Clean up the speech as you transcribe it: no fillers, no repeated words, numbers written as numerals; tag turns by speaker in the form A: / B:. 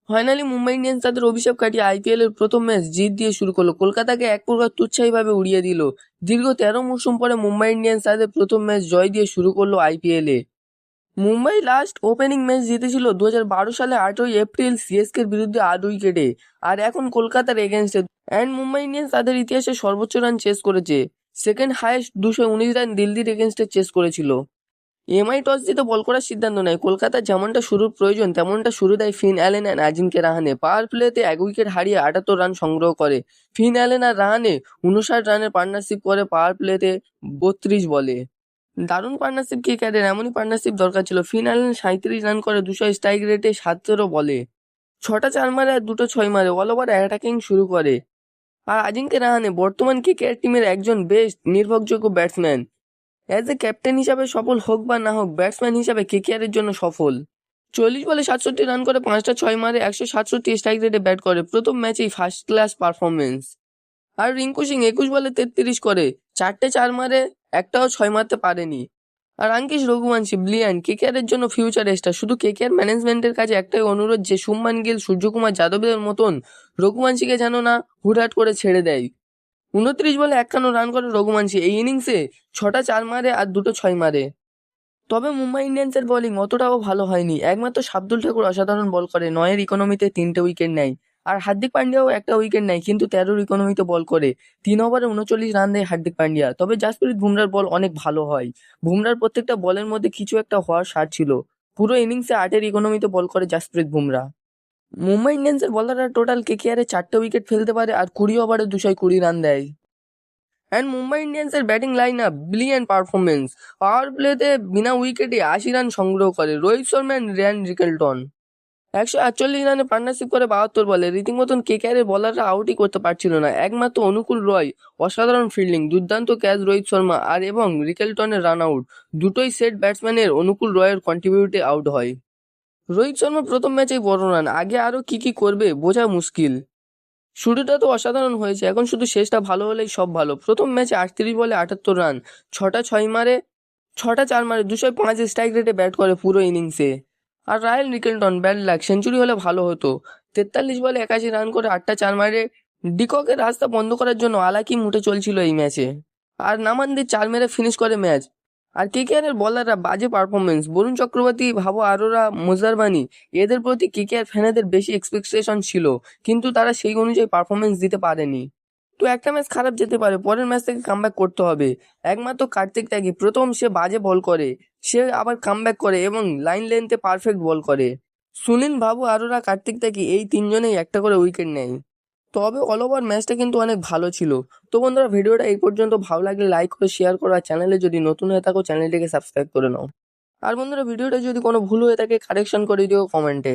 A: Finally Mumbai Indians তাদের অভিশাপ কাটিয়ে আইপিএল এর প্রথম ম্যাচ জিত দিয়ে শুরু করলো। কলকাতাকে এক প্রকার তুচ্ছাইভাবে উড়িয়ে দিল। দীর্ঘ 13 মৌসুম পরে মুম্বাই ইন্ডিয়ান্স তাদের প্রথম ম্যাচ জয় দিয়ে শুরু করলো আইপিএল এ। মুম্বাই লাস্ট ওপেনিং ম্যাচ জিতেছিল 2012 সালে 8ই এপ্রিল সিএসকে এর বিরুদ্ধে 8 উইকেটে। আর এখন কলকাতার এগেনস্টে অ্যান্ড মুম্বাই ইন্ডিয়ান্স তাদের ইতিহাসে সর্বোচ্চ রান চেস করেছে। সেকেন্ড হাইয়েস্ট 219 রান দিল্লির এগেনস্টে চেস করেছিল। এমআই টস জিতে বল করার সিদ্ধান্ত নেয়। কলকাতার যেমনটা শুরুর প্রয়োজন তেমনটা শুরু দেয় ফিন অ্যালেন আর আজিঙ্কে রাহানে। পাওয়ার প্লেতে 1 উইকেট হারিয়ে 78 রান সংগ্রহ করে। ফিন অ্যালেন আর রাহানে 59 রানের পার্টনারশিপ করে পাওয়ার প্লেতে 32 বলে। দারুণ পার্টনারশিপ ক্রিকেটের, এমনই পার্টনারশিপ দরকার ছিল। ফিন অ্যালেন 37 রান করে 200 স্ট্রাইক রেটে 17 বলে। 6টা 4 মারে আর 2টো 6 মারে। অল ওভার অ্যাটাকিং শুরু করে। আর আজিঙ্কে রাহানে বর্তমান কেকেআর টিমের একজন বেস্ট নির্ভরযোগ্য ব্যাটসম্যান। অ্যাজ এ ক্যাপ্টেন হিসাবে সফল হোক বা না হোক, ব্যাটসম্যান হিসাবে কেকেআর এর জন্য সফল। 40 বলে 67 রান করে 5টা 6 মারে 167 স্ট্রাইক রেটে ব্যাট করে। প্রথম ম্যাচেই ফার্স্ট ক্লাস পারফরমেন্স। আর রিঙ্কু সিং 21 বলে 33 করে 4টে 4 মারে, একটাও 6 মারতে পারেনি। আর আঙ্কিশ রঘুবংশী ব্রিলিয়ান্ট, কেকেআর এর জন্য ফিউচার স্টার। শুধু কেকেআর ম্যানেজমেন্টের কাছে একটাই অনুরোধ যে শুভমান গিল, সূর্যকুমার যাদবের মতন রঘুবংশীকে যেন না হুটহাট করে ছেড়ে দেয়। 29 বলে 51 রান করে রঘুবংশী। এই ইনিংসে 6টা 4 মারে আর 2টো 6 মারে। তবে মুম্বাই ইন্ডিয়ান্সের বোলিং অতটাও ভালো হয়নি। একমাত্র শার্দুল ঠাকুর অসাধারণ বল করে। 9-এর ইকোনমিতে 3টে উইকেট নেয়। আর হার্দিক পান্ডিয়াও একটা উইকেট নেয়, কিন্তু 13-র ইকোনমিতে বল করে। 3 ওভারে 39 রান দেয় হার্দিক পান্ডিয়া। তবে জাসপ্রীত বুমরার বল অনেক ভালো হয়। বুমরার প্রত্যেকটা বলের মধ্যে কিছু একটা হওয়ার সার ছিল। পুরো ইনিংসে 8-এর ইকোনমিতে বল করে জাসপ্রীত বুমরা। মুম্বাই ইন্ডিয়ান্সের বলাররা টোটাল কেকেআর 4টে উইকেট ফেলতে পারে আর 20 ওভারে 220 রান দেয়। অ্যান্ড মুম্বাই ইন্ডিয়ান্সের batting line up brilliant performance. Power প্লেতে বিনা উইকেটে 80 রান সংগ্রহ করে Rohit Sharma and Ryan Rickelton. 148 রানে পার্টনারশিপ করে 72 বলে। রীতিমতন কেকেআরের বলাররা আউটই করতে পারছিল না। একমাত্র অনুকূল রয় অসাধারণ ফিল্ডিং, দুর্দান্ত ক্যাচ রোহিত শর্মা আর এবং রিকেলটনের রান আউট, দুটোই সেট ব্যাটসম্যানের অনুকূল রয়ের কন্ট্রিবিউটে আউট হয়। রোহিত শর্মা প্রথম ম্যাচেই বড় রান, আগে আরও কি করবে বোঝা মুশকিল। শুরুটা তো অসাধারণ হয়েছে, এখন শুধু শেষটা ভালো হলেই সব ভালো। প্রথম ম্যাচে 38 বলে 78 রান, 6টা 6 মারে, 6টা 4 মারে 205 স্ট্রাইক রেটে ব্যাট করে পুরো ইনিংসে। আর Ryan Rickelton bad luck, century হলে ভালো হতো। 43 বলে 81 রান করে 8টা 4 মারে। ডিককের রাস্তা বন্ধ করার জন্য আলাকি মুটে চলছিল এই ম্যাচে। আর নামানদের 4 মেরে ফিনিশ করে ম্যাচ। আর কেকেআর বলাররা বাজে পারফরমেন্স। বরুণ চক্রবর্তী, ভাবো আরোরা, মুজারবানি, এদের প্রতি কেকেআর ফ্যানেদের বেশি এক্সপেকটেশন ছিল, কিন্তু তারা সেই অনুযায়ী পারফরমেন্স দিতে পারেনি। তো একটা ম্যাচ খারাপ যেতে পারে, পরের ম্যাচ থেকে কামব্যাক করতে হবে। একমাত্র কার্তিক ত্যাগী, প্রথম সে বাজে বল করে, সে আবার কামব্যাক করে এবং লাইন লেন্থে পারফেক্ট বল করে। সুনীল, ভাবু আরোরা, কার্তিক ত্যাগী এই তিনজনেই একটা করে উইকেট নেয়। তবে অল ওভার ম্যাচটা কিন্তু অনেক ভালো ছিল। তো বন্ধুরা, ভিডিওটা এই পর্যন্ত। ভালো লাগলে লাইক করে শেয়ার করো, আর চ্যানেলে যদি নতুন হয়ে থাকো চ্যানেলটিকে সাবস্ক্রাইব করে নাও। আর বন্ধুরা, ভিডিওটা যদি কোনো ভুল হয়ে থাকে কারেকশন করে দিও কমেন্টে।